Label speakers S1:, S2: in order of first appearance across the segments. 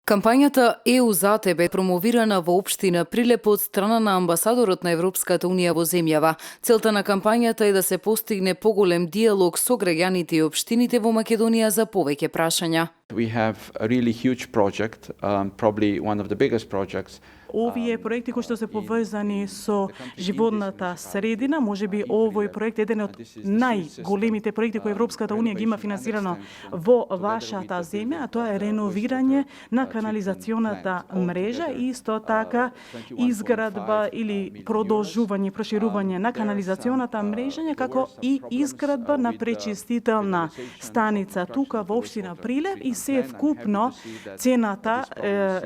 S1: Кампањата EU за тебе е промовирана во општина Прилеп од страна на амбасадорот на Европската унија во земјава. Целта на кампањата е да се постигне поголем диалог со граѓаните и општините во Македонија за повеќе прашања.
S2: We have a really huge project, probably one of the biggest projects.
S3: Овие проекти кои што се поврзани со животната средина, можеби овој проект е еден од најголемите проекти кои Европската унија ги има финансирано во вашата земја, а тоа е реновирање на канализационата мрежа и исто така изградба или продолжување, проширување на канализационата мрежа, како и изградба на пречистителна станица тука во општина Прилеп и се вкупно цената,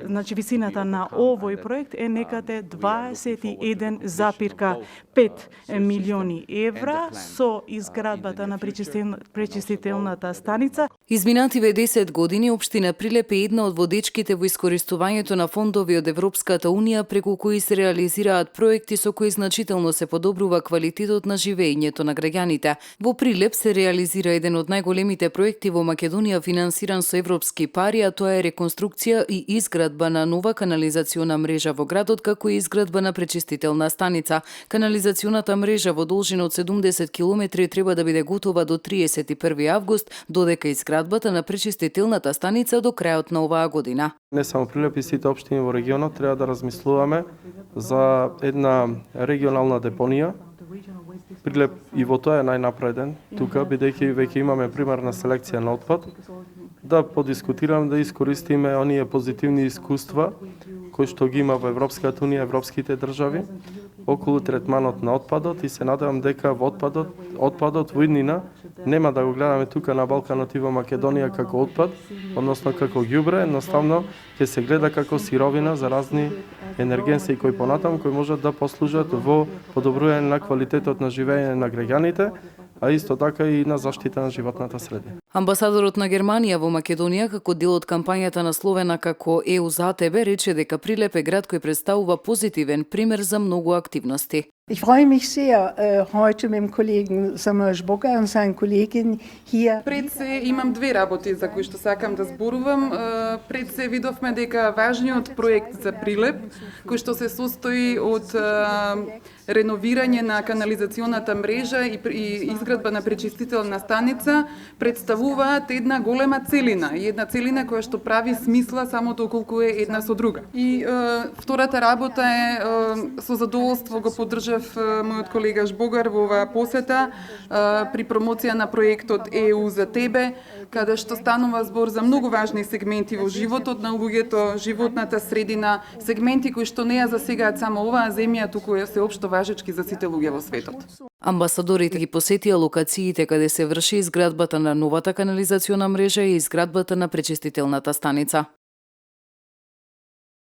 S3: значи висината на овој проект е некаде 21,5 милиони евра со изградбата на пречистителната станица.
S1: Изминативе 10 години општина Прилеп е една од водечките во искористувањето на фондови од Европската унија преку кои се реализираат проекти со кои значително се подобрува квалитетот на живеењето на граѓаните. Во Прилеп се реализира еден од најголемите проекти во Македонија финансиран со европски пари, а тоа е реконструкција и изградба на нова канализациона мрежа во градот, како и изградба на пречистителна станица. Канализационата мрежа во должина од 70 километри треба да биде готова до 31 август, додека изградбата на пречистителната станица до крајот на оваа година.
S4: Не само Прилеп и сите општини во регионот треба да размислуваме за една регионална депонија. Прилеп и во тоа е најнапреден тука, бидејќи веќе имаме примерна селекција на отпад. Да подискутирам, да искористиме оние позитивни искуства кои што ги има во Европската унија, европските држави, околу третманот на отпадот и се надевам дека во отпадот во иднина нема да го гледаме тука на Балканот и во Македонија како отпад, односно како ѓубре, едноставно ќе се гледа како сировина за разни енергенси кои понатаму кои можат да послужат во подобрување на квалитетот на живеење на граѓаните, а исто така и на заштита на животната средина.
S1: Амбасадорот на Германија во Македонија како дел од кампањата насловена како EU за тебе рече дека Прилеп е град кој представува позитивен пример за многу активности.
S5: Ich freue mich sehr, heute mit dem Kollegen Samuel Bogar und seinen Kollegin hier.
S6: Пред се имам две работи за кои што сакам да зборувам. Пред се видовме дека важниот проект за Прилеп, кој што се состои од реновирање на канализационата мрежа и изградба на пречистителна станица, представуваат една голема целина, и една целина која што прави смисла само доколку е една со друга. И втората работа е со задоволство го поддржав мојот колега Жбогар во оваа посета при промоција на проектот EU за тебе, каде што станува збор за многу важни сегменти во животот на луѓето, животната средина, сегменти кои што не ја засегаат само оваа земја, туку се општо важечки за сите луѓе во светот.
S1: Амбасадорите ги посетија локациите каде се врши изградбата на новата канализациона мрежа и изградбата на пречистителната станица.